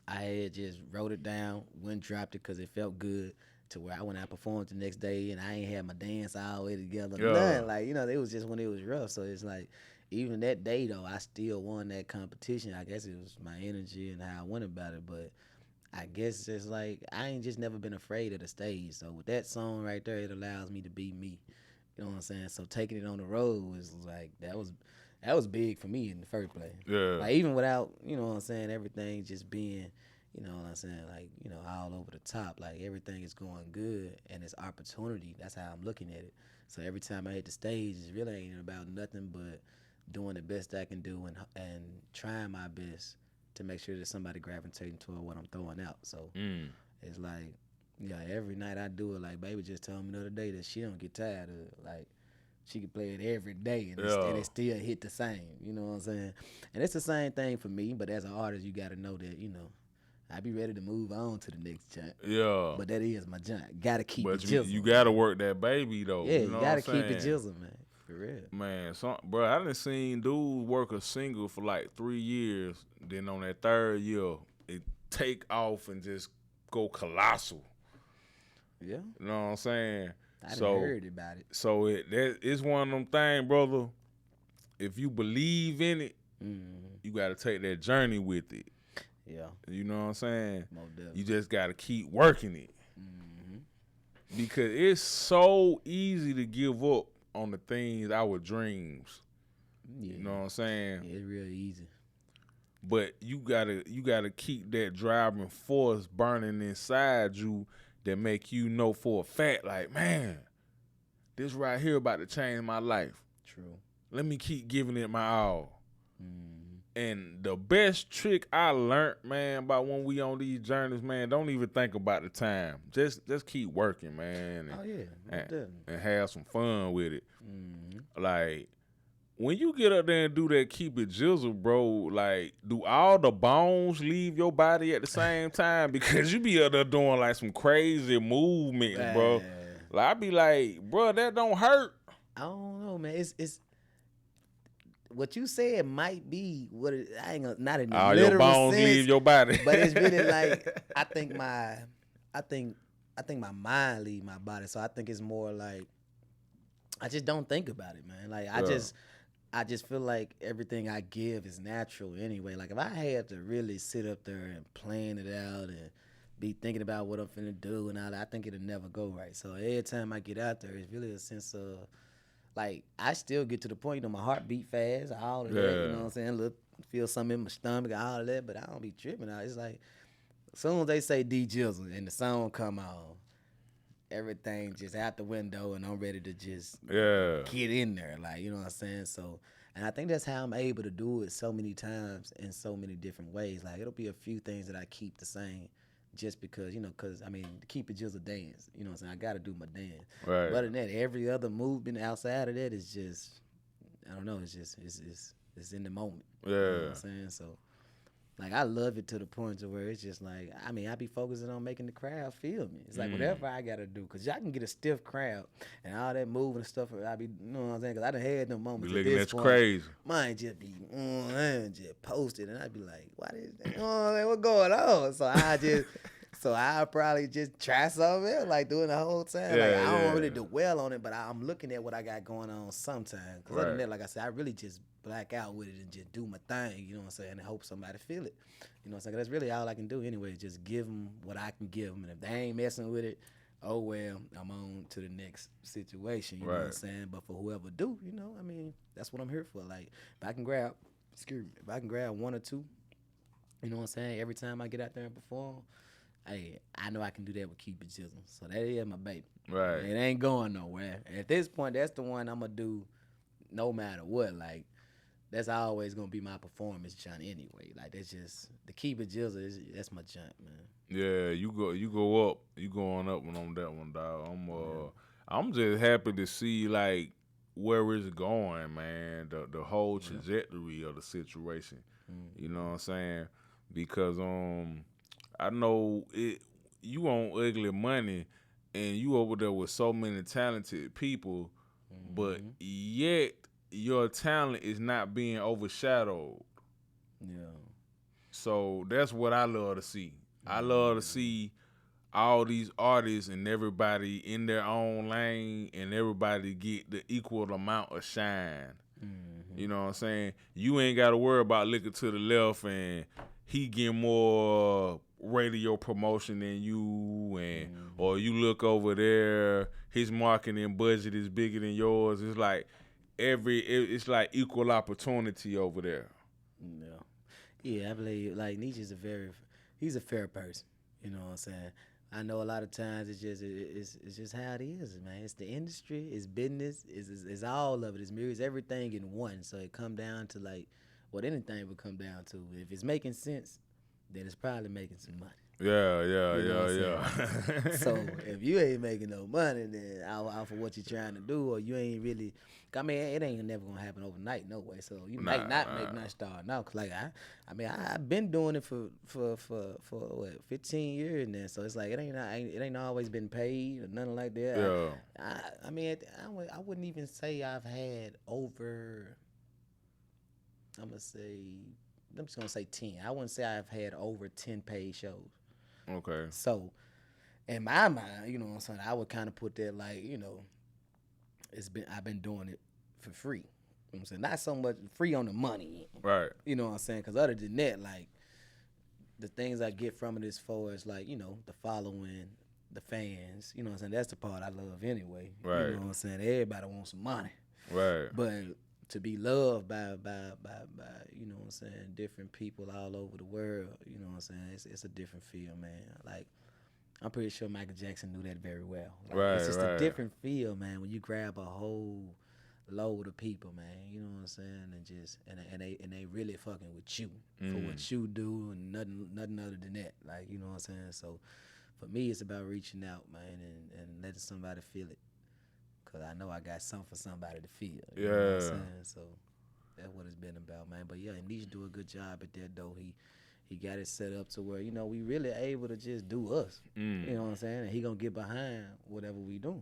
I had just wrote it down, went dropped it because it felt good. To where I went out performed the next day and I ain't had my dance all the way together. Yeah. Nothing. Like, you know, it was just when it was rough. So it's like, even that day though, I still won that competition. I guess it was my energy and how I went about it. But I guess it's like, I ain't just never been afraid of the stage. So with that song right there, it allows me to be me. You know what I'm saying? So taking it on the road was like, that was big for me in the first place. Yeah. Like even without, you know what I'm saying, everything just being, you know what I'm saying, like, you know, all over the top. Like everything is going good and it's opportunity. That's how I'm looking at it. So every time I hit the stage, it really ain't about nothing but doing the best I can do and trying my best to make sure that somebody gravitating toward what I'm throwing out. So it's like, yeah, every night I do it. Like baby just told me the other day that she don't get tired of it. Like she can play it every day and it still hit the same. You know what I'm saying? And it's the same thing for me. But as an artist, you got to know that, you know, I be ready to move on to the next junk. Yeah. But that is my junk. Gotta keep But it you, jizzle. you gotta work that baby though. Yeah, you know gotta what I'm keep it saying? jizzle, man. For real. Man, bro, I done seen dudes work a single for like 3 years. Then on that third year, it take off and just go colossal. Yeah. You know what I'm saying? I done heard about it. So it's one of them things, brother. If you believe in it, you gotta take that journey with it. Yeah. You know what I'm saying? Most definitely. You just gotta keep working it. Because it's so easy to give up on the things, our dreams. Yeah. You know what I'm saying? Yeah, it's real easy. But you gotta keep that driving force burning inside you that make you know for a fact, like, man, this right here about to change my life. True. Let me keep giving it my all. And the best trick I learned, man, about when we on these journeys, man, don't even think about the time. Just keep working, man. And have some fun with it. Like, when you get up there and do that keep it jizzle, bro, like, do all the bones leave your body at the same time? Because you be up there doing, like, some crazy movements, bro. Like, I be like, bro, that don't hurt. I don't know, man. It's what you said might be what it, I ain't gonna, not in the All literal your bones sense, leave your body. but it's really like I think my mind leave my body. So I think it's more like I just don't think about it, man. Like I just feel like everything I give is natural anyway. Like if I had to really sit up there and plan it out and be thinking about what I'm finna do and all that, I think it'll never go right. So every time I get out there, it's really a sense of like I still get to the point, you know, my heart beat fast, all of that, you know what I'm saying? Look, feel something in my stomach, all of that, but I don't be tripping. It's like as soon as they say D Jizzle and the song come on, everything just out the window and I'm ready to just get in there, like, you know what I'm saying? So, and I think that's how I'm able to do it so many times in so many different ways. Like it'll be a few things that I keep the same. Just because, you know, because, I mean, to keep it just a dance. You know what I'm saying? I got to do my dance. Right. But other than that, every other movement outside of that is just, I don't know, it's just, it's in the moment. Yeah. You know what I'm saying? So, like, I love it to the point to where it's just like, I mean, I be focusing on making the crowd feel me. It's like whatever I got to do. Because I can get a stiff crowd and all that moving and stuff. I be, you know what I'm saying? Because I done had them moments. Be looking at you crazy. Mine just be, just posted. And I'd be like, what is that? What's going on? So I probably just try something else, like doing the whole time. Like I don't really dwell on it, but I'm looking at what I got going on sometimes. Because other than that, like I said, I really just black out with it and just do my thing, you know what I'm saying, and hope somebody feel it. You know what I'm saying? That's really all I can do anyway, just give them what I can give them. And if they ain't messing with it, oh well, I'm on to the next situation, you know what I'm saying? But for whoever do, you know, I mean, that's what I'm here for. Like, if I can grab one or two, you know what I'm saying, every time I get out there and perform, hey, I know I can do that with Keep It Jizzle. So that is my baby. Right. It ain't going nowhere. At this point, that's the one I'm going to do no matter what. Like, that's always gonna be my performance junk anyway. Like that's just the keep it jizzle. That's my junk, man. Yeah, you go up, you going up on that one, dog. I'm just happy to see like where it's going, man. The whole trajectory of the situation. You know what I'm saying? Because I know it. You on Ugly Money, and you over there with so many talented people, but yet your talent is not being overshadowed. Yeah. So that's what I love to see. I love to see all these artists and everybody in their own lane and everybody get the equal amount of shine. You know what I'm saying? You ain't got to worry about looking to the left and he get more radio promotion than you, and or you look over there, his marketing budget is bigger than yours. It's like it's like equal opportunity over there. Yeah, I believe like Nietzsche's he's a fair person. You know what I'm saying? I know a lot of times it's just how it is, man. It's the industry, it's business, it's all of it. It's music, everything in one. So it come down to like what anything would come down to. If it's making sense, then it's probably making some money. Yeah. So if you ain't making no money, then out for what you're trying to do, or you ain't really, I mean, it ain't never gonna happen overnight, no way. So you might not start now, cause like I've been doing it for what 15 years now. So it's like it ain't always been paid or nothing like that. Yeah. I mean, I wouldn't even say I've had over. I'm just gonna say 10. I wouldn't say I've had over 10 paid shows. Okay. So, in my mind, you know what I'm saying, I would kind of put that like, you know, I've been doing it for free. You know what I'm saying? Not so much free on the money. Right. You know what I'm saying? Because other than that, like, the things I get from it as far as like, you know, the following, the fans, you know what I'm saying? That's the part I love anyway. Right. You know what I'm saying? Everybody wants some money. Right. But to be loved by you know what I'm saying, different people all over the world, you know what I'm saying, it's a different feel, man. Like I'm pretty sure Michael Jackson knew that very well. Like, right, it's just right. a different feel, man, when you grab a whole load of people, man, you know what I'm saying, and just and they really fucking with you for what you do and nothing other than that. Like, you know what I'm saying? So for me it's about reaching out, man, and letting somebody feel it. Cause I know I got something for somebody to feel. You know what I'm saying? So that's what it's been about, man. But yeah, and Nietzsche do a good job at that though. He got it set up to where, you know, we really able to just do us. You know what I'm saying? And he gonna get behind whatever we do. You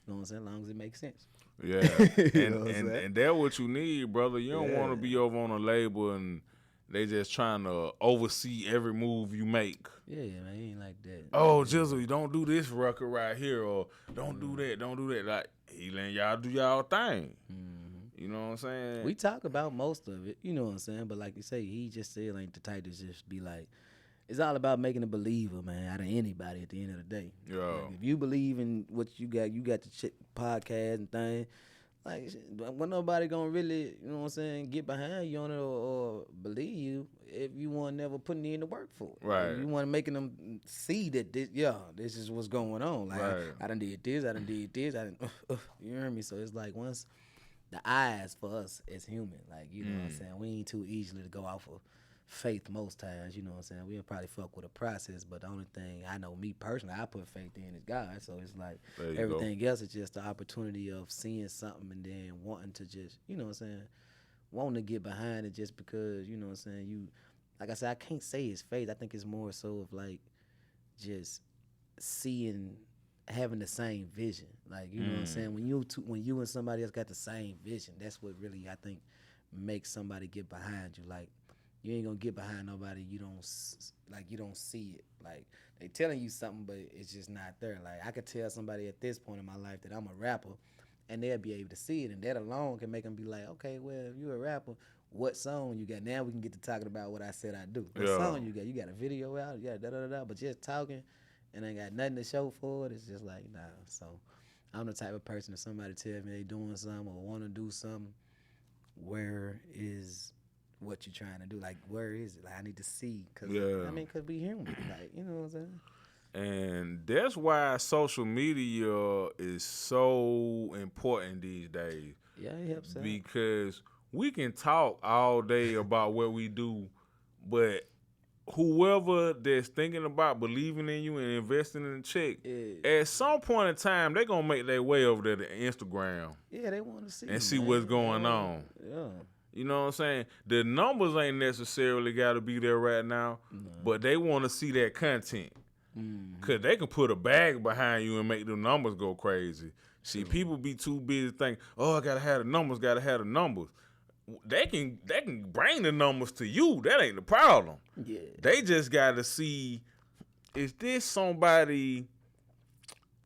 know what I'm saying? As long as it makes sense. Yeah. and that's what you need, brother. You don't want to be over on a label and they just trying to oversee every move you make. Yeah, man, he ain't like that. Oh, Jizzle, you don't do this record right here, or don't do that. Like, he letting y'all do y'all thing. You know what I'm saying? We talk about most of it, you know what I'm saying? But like you say, he just still ain't the type to just be like, it's all about making a believer, man, out of anybody at the end of the day. Yeah. Like, if you believe in what you got the podcast and thing. Like, when nobody gonna really, you know what I'm saying, get behind you on it or believe you if you want never putting in the work for it. Right. Like, you want making them see that this is what's going on. Like, right. I done did this, you hear me? So it's like once the eyes for us as human, like, you know what I'm saying, we ain't too easily to go off of faith most times, you know what I'm saying. We'll probably fuck with a process, but the only thing I know, me personally, I put faith in is God. So it's like everything else is just the opportunity of seeing something and then wanting to just, you know what I'm saying, wanting to get behind it just because, you know what I'm saying, you, like I said, I can't say it's faith. I think it's more so of like just seeing, having the same vision. Like, you know what I'm saying, when you and somebody else got the same vision, that's what really I think makes somebody get behind you. Like, you ain't gonna get behind nobody you don't see it. Like, they telling you something, but it's just not there. Like, I could tell somebody at this point in my life that I'm a rapper, and they'll be able to see it, and that alone can make them be like, okay, well, if you're a rapper, what song you got? Now we can get to talking about what I said I do. What song you got? You got a video out? You got da-da-da-da, but just talking and ain't got nothing to show for it, it's just like, nah. So I'm the type of person, if somebody tell me they doing something or want to do something, where is what you trying to do? Like, where is it? Like, I need to see, cause I mean, cause we human, like, you know what I'm saying? And that's why social media is so important these days. Yeah, it helps out. Because we can talk all day about what we do, but whoever that's thinking about believing in you and investing in the check, at some point in time, they're going to make their way over there to Instagram. Yeah, they want to see and see what's going on. Yeah. You know what I'm saying? The numbers ain't necessarily got to be there right now, but they want to see that content. Because they can put a bag behind you and make the numbers go crazy. See, people be too busy thinking, oh, I got to have the numbers, got to have the numbers. They can bring the numbers to you. That ain't the problem. Yeah. They just got to see, is this somebody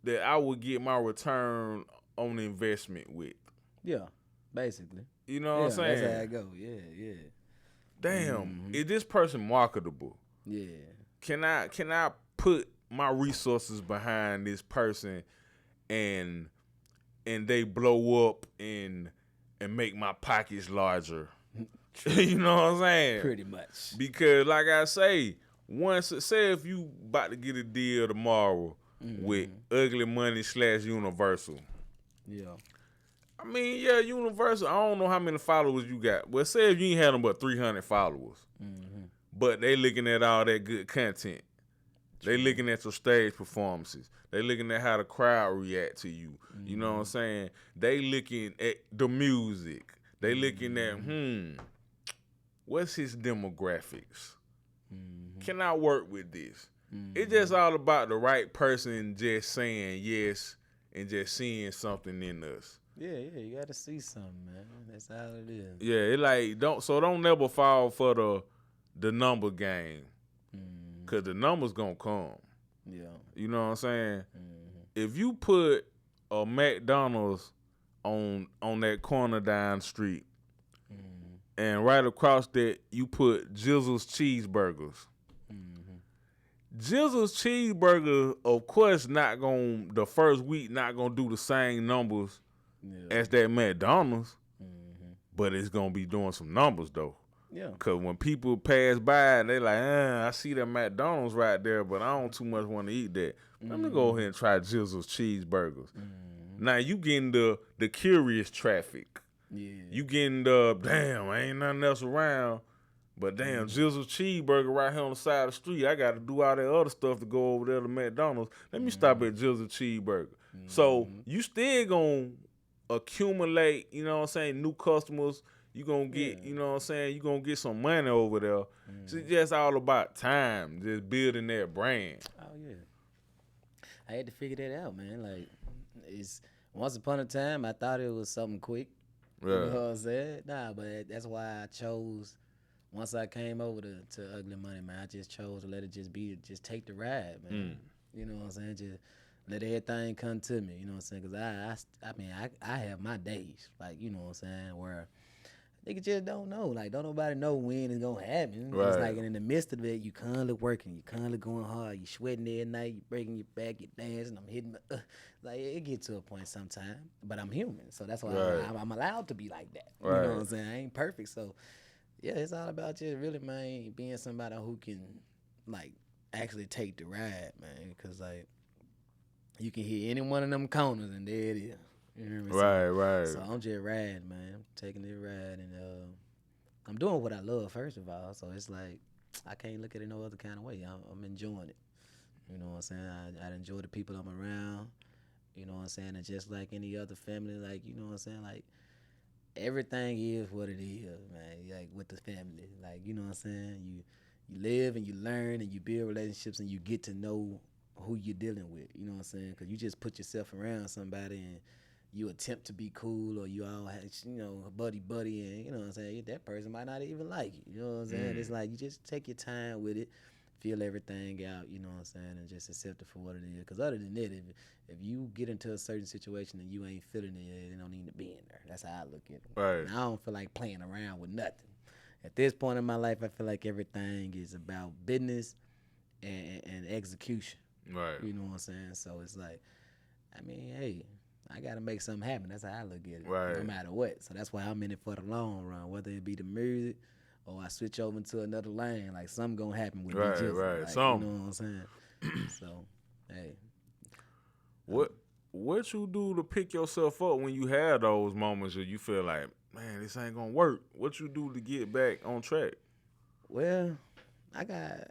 that I would get my return on investment with? Yeah, basically. You know what I'm saying? That's how it go. Yeah. Damn, is this person marketable? Yeah. Can I put my resources behind this person and they blow up and make my pockets larger? You know what I'm saying? Pretty much. Because like I say if you about to get a deal tomorrow with Ugly Money / Universal. Yeah. I mean, yeah, Universal, I don't know how many followers you got. Well, say if you ain't had them but 300 followers, but they looking at all that good content. They looking at your stage performances. They looking at how the crowd react to you. You know what I'm saying? They looking at the music. They looking at, what's his demographics? Can I work with this? It's just all about the right person just saying yes and just seeing something in us. Yeah, you gotta see something, man. That's how it is. Yeah, it like don't never fall for the number game, cause the numbers gonna come. Yeah. You know what I'm saying? If you put a McDonald's on that corner down the street, and right across that you put Jizzle's cheeseburgers. Jizzle's cheeseburger, of course, the first week not gonna do the same numbers as that McDonald's, but it's gonna be doing some numbers though. Yeah. Cause when people pass by and they like, I see that McDonald's right there, but I don't too much want to eat that. Let me go ahead and try Jizzle's cheeseburgers. Now you getting the curious traffic. Yeah. You getting the damn, ain't nothing else around. But damn, Jizzle's cheeseburger right here on the side of the street. I got to do all that other stuff to go over there to McDonald's. Let me stop at Jizzle's cheeseburger. So you still gonna accumulate, you know what I'm saying, new customers. You gonna get, you know what I'm saying, you gonna get some money over there. So it's just all about time, just building that brand. Oh yeah. I had to figure that out, man. Like, it's once upon a time I thought it was something quick. Yeah. You know what I'm saying? Nah, but that's why I chose. Once I came over to Ugly Money, man, I just chose to let it just take the ride, man. You know what I'm saying? Just let everything come to me, you know what I'm saying? Because I have my days, like, you know what I'm saying, where niggas just don't know. Like, don't nobody know when it's going to happen. Right. It's like, and in the midst of it, you constantly working, you constantly going hard, you sweating every night, you breaking your back, you dancing, I'm hitting, like, it get to a point sometime. But I'm human, so that's why I'm allowed to be like that. You know what I'm saying? I ain't perfect, so... Yeah, it's all about just really, man, being somebody who can, like, actually take the ride, man. Because, like, you can hit any one of them corners and there it is. You hear me? Right. So I'm just riding, man. I'm taking this ride and I'm doing what I love, first of all. So it's like, I can't look at it no other kind of way. I'm enjoying it. You know what I'm saying? I enjoy the people I'm around. You know what I'm saying? And just like any other family, like, you know what I'm saying? Like, everything is what it is, man. Like with the family, like, you know what I'm saying. You live and you learn and you build relationships and you get to know who you're dealing with. You know what I'm saying? Because you just put yourself around somebody and you attempt to be cool, or you all have, you know, buddy, and you know what I'm saying. That person might not even like you. You know what I'm saying? It's like you just take your time with it, feel everything out. You know what I'm saying, and just accept it for what it is. Because other than that, if you get into a certain situation and you ain't feeling it, you don't need to be in there. That's how I look at it. Right. And I don't feel like playing around with nothing. At this point in my life, I feel like everything is about business and execution. Right. You know what I'm saying? So it's like, I mean, hey, I got to make something happen. That's how I look at it. Right. No matter what. So that's why I'm in it for the long run, whether it be the music or I switch over into another lane. Like, something going to happen with D Jizzle. Right. Like, Some. you know what I'm saying? So, hey. What what you do to pick yourself up when you have those moments where you feel like, man, this ain't gonna work? What you do to get back on track? Well, I got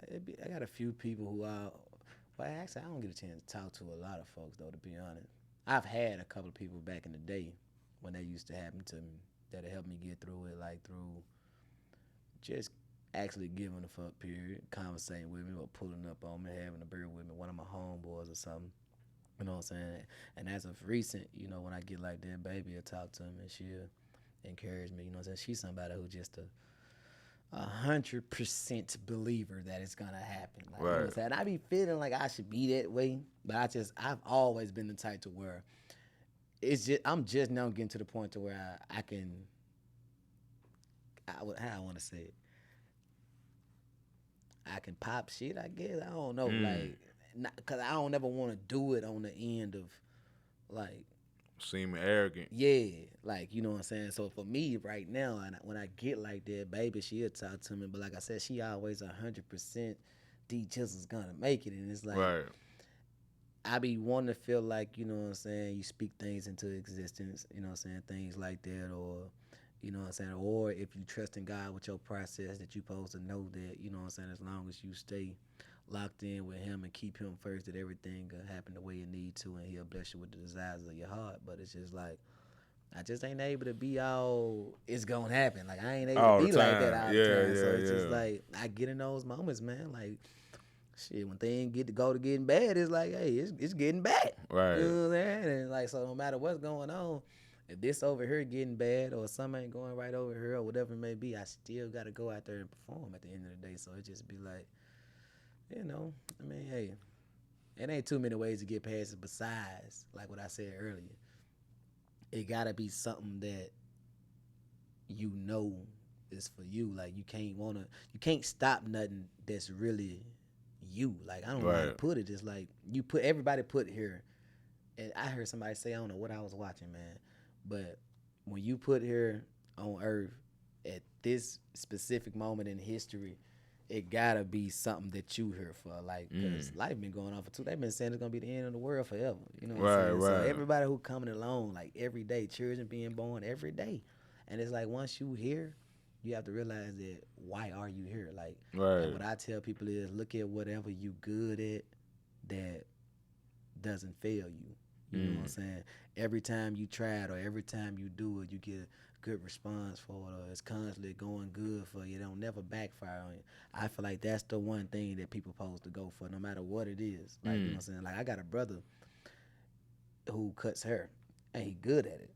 a few people who actually I don't get a chance to talk to a lot of folks though, to be honest. I've had a couple of people back in the day when that used to happen to me that helped me get through it, like through just actually giving a fuck, period, conversating with me or pulling up on me, having a beer with me, one of my homeboys or something. You know what I'm saying? And as of recent, you know, when I get like that, baby will talk to me and she'll encourage me. You know what I'm saying? She's somebody who just a 100% believer that it's gonna happen. Like, you know what I'm saying? I be feeling like I should be that way, but I've always been the type to where I'm just now getting to the point to where I can, how I want to say it, I can pop shit, I guess. I don't know, like, because I don't ever want to do it on the end of, like, seeming arrogant. yeah, like, you know what I'm saying? So for me right now, and when I get like that, baby, she'll talk to me. But like I said, she always 100% D Jizzle's gonna make it. And it's like, Right. I be wanting to feel like, you know what I'm saying, you speak things into existence, you know what I'm saying, things like that, or, you know what I'm saying, or if you trust in God with your process, that you supposed to know that, you know what I'm saying, as long as you stay locked in with him and keep him first, that everything will happen the way you need to, and he'll bless you with the desires of your heart. But it's just like, I just ain't able to be all, it's gonna happen. Like, I ain't able All to be the like that time. all Yeah, the time. So yeah, it's just yeah. like, I get in those moments, man. Like, shit, when things get to go to getting bad, it's like, hey, it's getting bad. Right. You know what I'm saying? And like, so no matter what's going on, if this over here getting bad or something ain't going right over here or whatever it may be, I still got to go out there and perform at the end of the day. So it just be like, you know, I mean, hey, it ain't too many ways to get past it besides, like what I said earlier. It got to be something that you know is for you. Like, you can't stop nothing that's really you. Like, I don't know how to Right. put it. It's like, everybody put here. And I heard somebody say, I don't know what I was watching, man, but when you put here on earth at this specific moment in history, it gotta be something that you here for. Like, because life been going on for they've been saying it's gonna be the end of the world forever. You know what I'm saying? Right. So everybody who coming along, like, every day, children being born every day. And it's like, once you here, you have to realize that, why are you here? Like, Right. and what I tell people is, look at whatever you good at that doesn't fail you. You know what I'm saying? Every time you try it or every time you do it, you get a good response for it, or it's constantly going good for you. It don't never backfire on you. I feel like that's the one thing that people supposed to go for, no matter what it is. Like, you know what I'm saying? Like, I got a brother who cuts hair, and he good at it.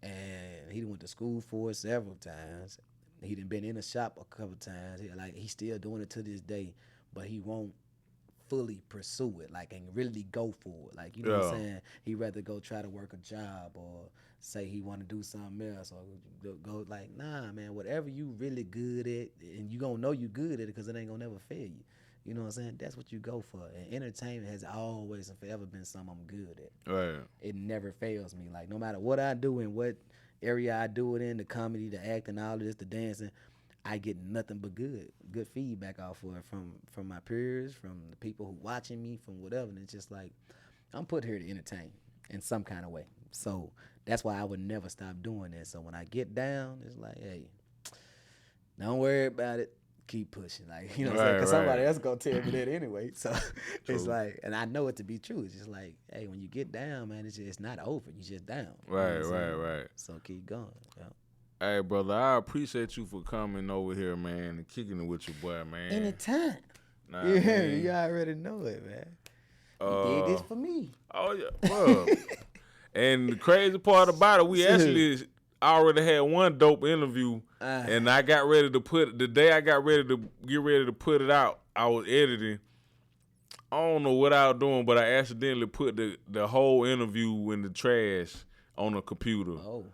And he went to school for it several times. He done been in a shop a couple times. He's still doing it to this day, but he won't fully pursue it, like, and really go for it. Like, you know what I'm saying? He'd rather go try to work a job or say he want to do something else, or go like, nah, man, whatever you really good at, and you gonna know you good at it because it ain't gonna never fail you. You know what I'm saying? That's what you go for. And entertainment has always and forever been something I'm good at. Right. It never fails me. Like, no matter what I do and what area I do it in, the comedy, the acting, all of this, the dancing, I get nothing but good feedback off of it from my peers, from the people who watching me, from whatever. And it's just like, I'm put here to entertain in some kind of way. So that's why I would never stop doing that. So when I get down, it's like, hey, don't worry about it. Keep pushing. Like, you know what I'm saying? Because somebody else going to tell me that anyway. So it's like, and I know it to be true. It's just like, hey, when you get down, man, it's not over. You just down. Right. You know what I'm saying? Right. So keep going. Yeah. Hey, brother, I appreciate you for coming over here, man, and kicking it with your boy, man. Anytime. Nah, Yeah, man. you already know it, man. You did this for me. Oh, yeah, bro. And the crazy part about it, we actually already had one dope interview, and I got ready to the day I got ready to get ready to put it out, I was editing. I don't know what I was doing, but I accidentally put the whole interview in the trash on the computer. Oh.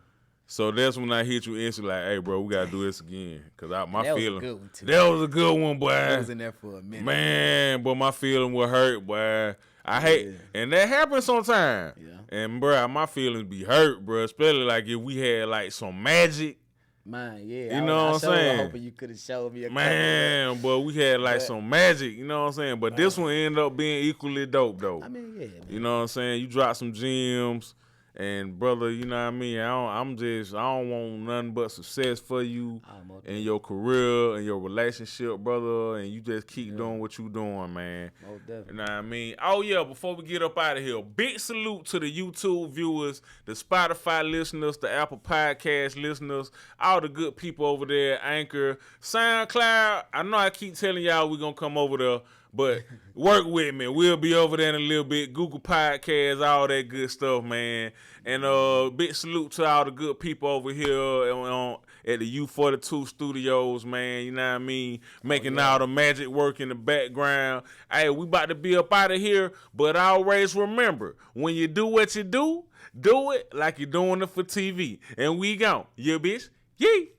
So that's when I hit you instantly, like, hey, bro, we got to do this again. Because my That was a feeling. good one, too. That was a good one, boy. I was in there for a minute. Man, but my feeling was hurt, boy. I hate, and that happens sometimes. Yeah. And, bro, my feelings be hurt, bro. Especially, like, if we had, like, some magic, Man, yeah. You know what I'm saying? Hoping you could have showed me a Man, but we had like some magic, you know what I'm saying? But this one ended up being equally dope, though. I mean, yeah, man. You know what I'm saying? You dropped some gems, and brother, you know what I mean? I don't want nothing but success for you in your career and your relationship, brother, and you just keep doing what you doing, man. Most definitely. You know what I mean? Oh, yeah, before we get up out of here, big salute to the YouTube viewers, the Spotify listeners, the Apple Podcast listeners, all the good people over there, Anchor, SoundCloud. I know I keep telling y'all we're going to come over there, but work with me. We'll be over there in a little bit. Google Podcasts, all that good stuff, man. And big salute to all the good people over here at the U42 Studios, man. You know what I mean? Making all the magic work in the background. Hey, we about to be up out of here, but always remember, when you do what you do it like you're doing it for TV. And we gone. Yeah, bitch. Yee.